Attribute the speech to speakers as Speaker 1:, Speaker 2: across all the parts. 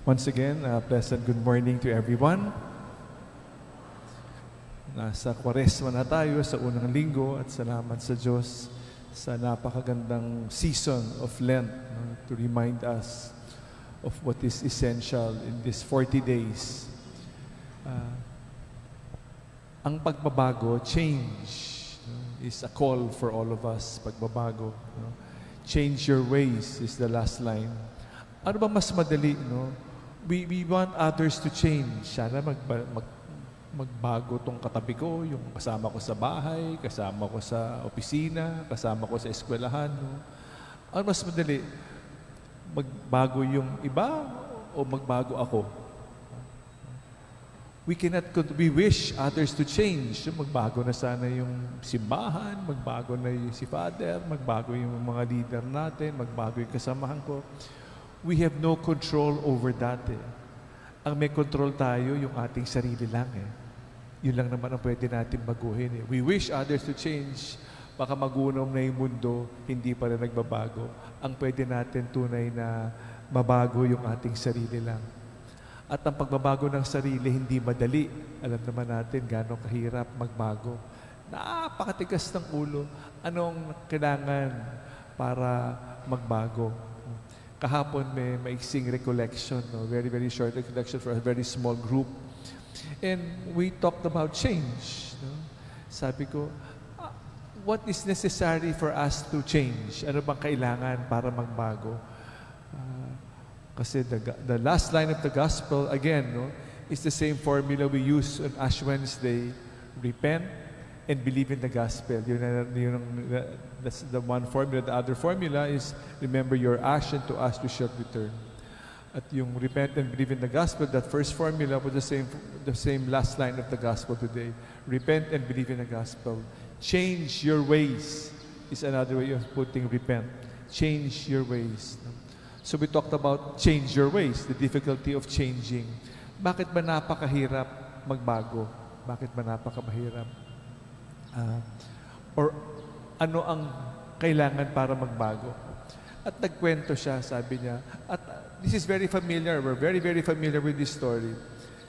Speaker 1: Once again, pleasant good morning to everyone. Nasa Kwaresma na tayo sa unang linggo at salamat sa Diyos sa napakagandang season of Lent, to remind us of what is essential in these 40 days. Ang pagbabago, change, is a call for all of us. Pagbabago. Change your ways is the last line. Ano ba mas madali, We want others to change. Sana magbago tong katabi ko, yung kasama ko sa bahay, kasama ko sa opisina, kasama ko sa eskwelahan. Ano mas madali? Magbago yung iba o magbago ako? We wish others to change. Magbago na sana yung simbahan, magbago na yung si Father, magbago yung mga leader natin, magbago yung kasamahan ko. We have no control over that. Ang may control tayo, yung ating sarili lang. Yun lang naman ang pwede natin baguhin. We wish others to change. Baka magunom na yung mundo, hindi pa rin nagbabago. Ang pwede natin tunay na mabago yung ating sarili lang. At ang pagbabago ng sarili, hindi madali. Alam naman natin gano'ng kahirap magbago. Napakatigas ng ulo. Anong kailangan para magbago? Kahapon may maiksing recollection, very, very short recollection for a very small group. And we talked about change. Sabi ko, what is necessary for us to change? Ano bang kailangan para magbago? Kasi the last line of the gospel, again, is the same formula we use on Ash Wednesday. Repent and believe in the gospel. That's the one formula. The other formula is remember your action to us we shall return. At yung repent and believe in the gospel, that first formula was the same last line of the gospel today. Repent and believe in the gospel. Change your ways is another way of putting repent. Change your ways. So we talked about change your ways, the difficulty of changing. Bakit ba napakahirap magbago? Bakit ba napakahirap? Or ano ang kailangan para magbago? At nagkwento siya, sabi niya, at this is very familiar, we're very, very familiar with this story.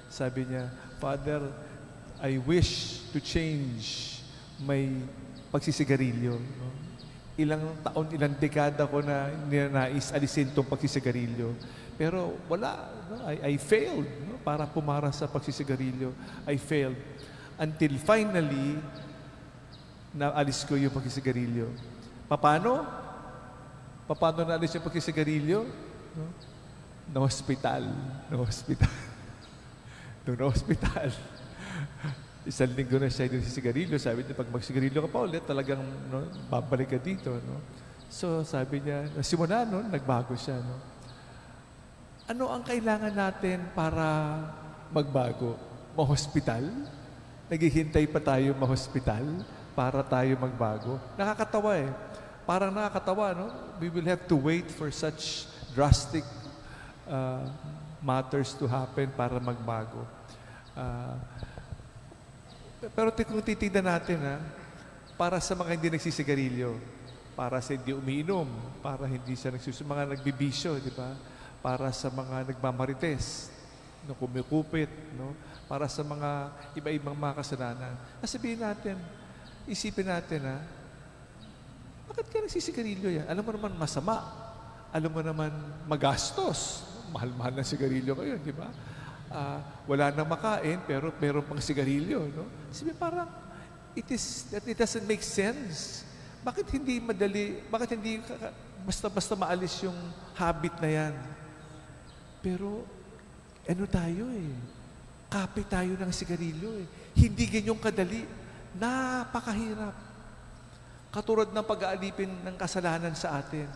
Speaker 1: Sabi niya, Father, I wish to change my pagsisigarilyo. Ilang taon, ilang dekada ko na ninanais alisin itong pagsisigarilyo. Pero wala, I failed para pumara sa pagsisigarilyo. I failed. Until finally, naalis ko yung pagsisigarilyo. Paano? Paano naalis yung pagsisigarilyo? Na-hospital. Na-hospital. Nung na-hospital, isang linggo na siya yung sigarilyo. Sabi niya, pag magsigarilyo ka pa ulit, talagang babalik ka dito. So sabi niya, simula nagbago siya. Ano ang kailangan natin para magbago? Ma-hospital? Naghihintay pa tayo ma-hospital para tayo magbago? Nakakatawa Parang nakakatawa, We will have to wait for such drastic matters to happen para magbago. Pero kung titignan natin, para sa mga hindi nagsisigarilyo, para sa hindi umiinom, para hindi siya mga nagbibisyo, di ba? Para sa mga nagmamarites, kumikupit, para sa mga iba-ibang mga kasalanan. Sabihin natin, isipin natin, bakit ka nagsisigarilyo yan? Alam mo naman masama. Alam mo naman magastos. Mahal-mahal na sigarilyo kayo, di ba? Wala nang makain, pero meron pang sigarilyo, Sabi parang, it doesn't make sense. Bakit hindi madali, bakit hindi basta maalis yung habit na yan? Pero, tayo kape tayo ng sigarilyo Hindi ganyong kadali. Napakahirap. Katulad ng pag-aalipin ng kasalanan sa atin.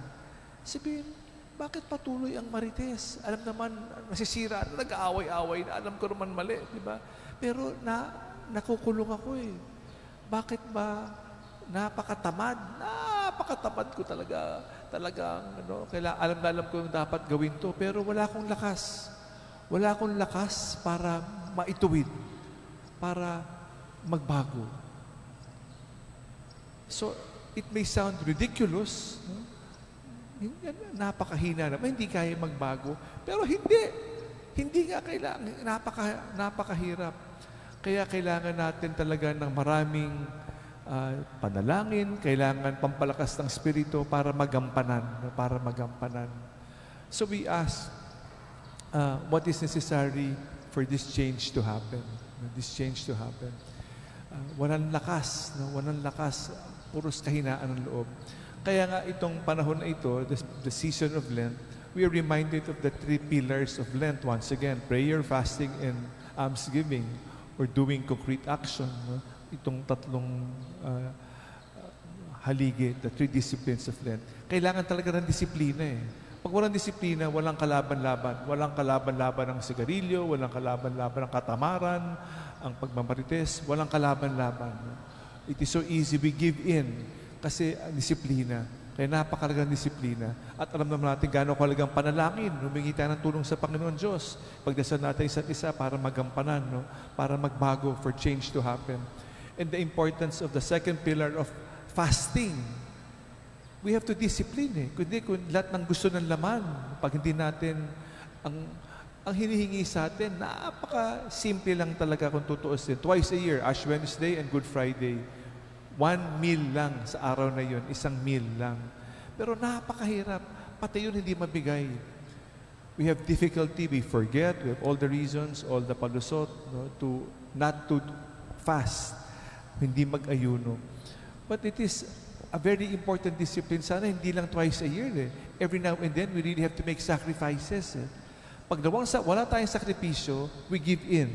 Speaker 1: Sabihin, bakit patuloy ang marites? Alam naman, nasisira, nag-aaway-aaway na, alam ko naman mali, di ba? Pero nakukulong ako Bakit ba napakatamad? Napakatamad ko talaga. Talagang, alam ko yung dapat gawin to, pero wala akong lakas. Wala akong lakas para maituwid, para magbago. So, it may sound ridiculous, napakahina naman, hindi kaya magbago. Pero hindi. Hindi nga kailangan, napakahirap. Kaya kailangan natin talaga ng maraming panalangin, kailangan pampalakas ng Espiritu para magampanan, no? Para magampanan. So we ask, what is necessary for this change to happen? This change to happen. Walang lakas, no? Walang lakas, puros kahinaan ng loob. Kaya nga itong panahon na ito, the season of Lent, we are reminded of the 3 pillars of Lent. Once again, prayer, fasting, and almsgiving, or doing concrete action. No? Itong tatlong haligi, the 3 disciplines of Lent. Kailangan talaga ng disiplina eh. Pag walang disiplina, walang kalaban-laban. Walang kalaban-laban ng sigarilyo, walang kalaban-laban ng katamaran, ang pagmamarites, walang kalaban-laban. It is so easy, we give in kasi disiplina. Kaya napakalagang disiplina. At alam naman natin gano'ng kalagang panalangin. Humingi tayo ng tulong sa Panginoon Diyos. Pagdasal natin isa't isa para magampanan, no? Para magbago, for change to happen. And the importance of the second pillar of fasting. We have to discipline eh. Kundi kung lahat ng gusto ng laman, pag hindi natin, ang hinihingi sa atin, napaka-simple lang talaga kung tutuusin. Twice a year, Ash Wednesday and Good Friday. 1 meal lang sa araw na yun, 1 meal lang. Pero napakahirap, pati yun hindi mabigay. We have difficulty, we forget, we have all the reasons, all the palusot, no, not to fast, hindi mag-ayuno. But it is a very important discipline. Sana hindi lang twice a year eh. Every now and then, we really have to make sacrifices eh. Pag wala tayong sakripisyo, we give in.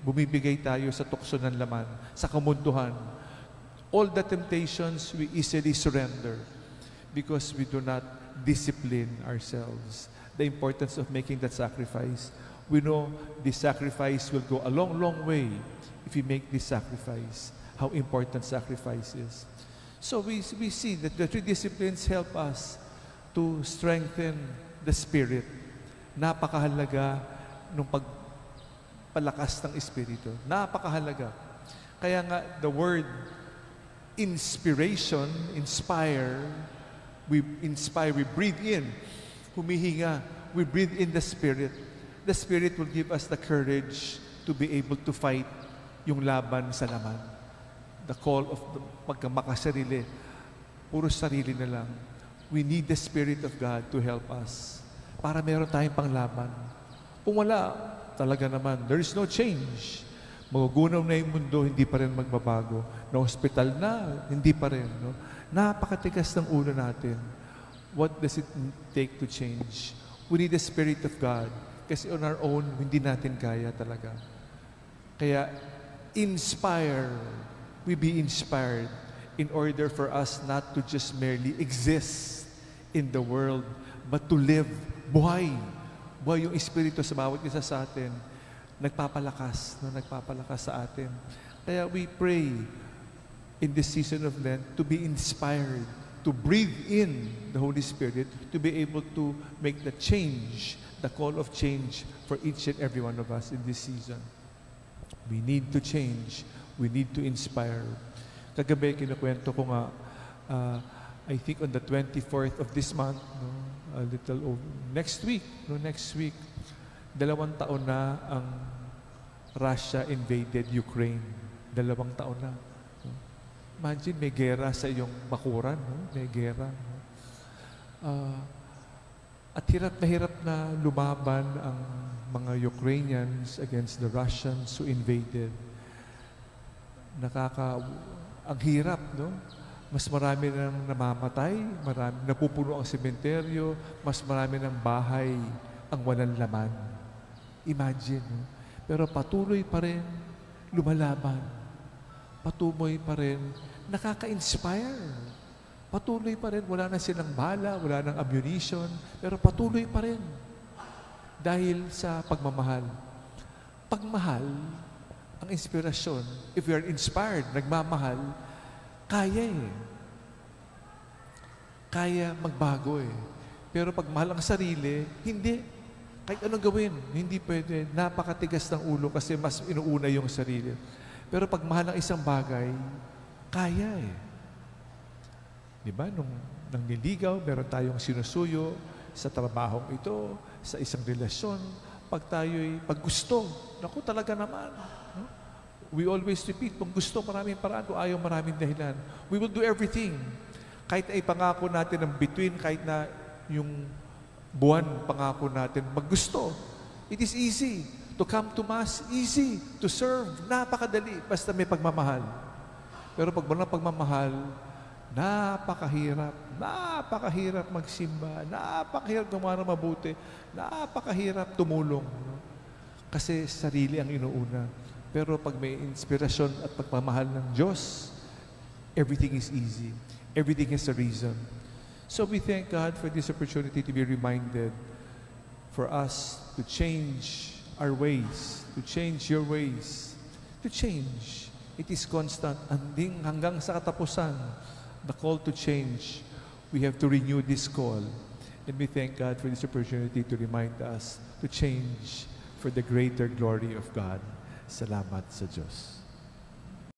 Speaker 1: Bumibigay tayo sa tukso ng laman, sa kamunduhan. All the temptations, we easily surrender because we do not discipline ourselves. The importance of making that sacrifice. We know this sacrifice will go a long, long way if we make this sacrifice. How important sacrifice is. So we see that the 3 disciplines help us to strengthen the spirit. Napakahalaga nung pagpalakas ng Espiritu. Napakahalaga. Kaya nga, the word inspiration, inspire, we breathe in, humihinga, we breathe in the Spirit. The Spirit will give us the courage to be able to fight yung laban sa laman. The call of the pagkamakasarili, puro sarili na lang. We need the Spirit of God to help us para meron tayong panglaban. Kung wala, talaga naman, there is no change. Magugunaw na yung mundo, hindi pa rin magbabago. Na hospital na, hindi pa rin. No? Napakatigas ng ulo natin. What does it take to change? We need the Spirit of God. Kasi on our own, hindi natin kaya talaga. Kaya, inspire. We be inspired in order for us not to just merely exist in the world, but to live. Buhay. Buhay yung Espiritu sa bawat isa sa atin. Nagpapalakas sa atin. Kaya we pray in this season of Lent to be inspired, to breathe in the Holy Spirit, to be able to make the change, the call of change for each and every one of us in this season. We need to change. We need to inspire. Kagabi, kinukwento ko nga, I think on the 24th of this month, no, a little over, next week, 2 taon na ang Russia invaded Ukraine. 2 taon na. No? Imagine, may gera sa iyong bakuran. No? May gera. No? At hirap na lumaban ang mga Ukrainians against the Russians who invaded. Ang hirap, no? Mas marami nang namamatay, napupuno ang sementeryo, mas marami ng bahay ang walang laman. Imagine, no? Pero patuloy pa rin lumalaban. Patuloy pa rin nakaka-inspire. Patuloy pa rin, wala na silang bala, wala nang ammunition, pero patuloy pa rin. Dahil sa pagmamahal. Pagmahal, ang inspirasyon, if we are inspired, nagmamahal, kaya eh. Kaya magbago eh. Pero pag mahal ang sarili, hindi. Kahit anong gawin, hindi pwede. Napakatigas ng ulo kasi mas inuuna yung sarili. Pero pag mahal ang isang bagay, kaya eh. Diba? Nung niligaw, meron tayong sinusuyo sa trabahong ito, sa isang relasyon. pag gusto, naku talaga naman. No? We always repeat, pag gusto, maraming paraan. Kung ayaw, maraming dahilan. We will do everything. Kahit ay pangako natin ng bituin, kahit na yung buwan, pangako natin, maggusto. It is easy to come to Mass, easy to serve, napakadali, basta may pagmamahal. Pero pag walang pagmamahal, napakahirap magsimba, napakahirap gumawa ng mabuti, napakahirap tumulong. No? Kasi sarili ang inuuna. Pero pag may inspirasyon at pagmamahal ng Diyos, everything is easy. Everything has a reason. So we thank God for this opportunity to be reminded, for us to change our ways, to change your ways, to change. It is constant. Hanggang sa katapusan, the call to change, we have to renew this call. And we thank God for this opportunity to remind us to change for the greater glory of God. Salamat sa Diyos.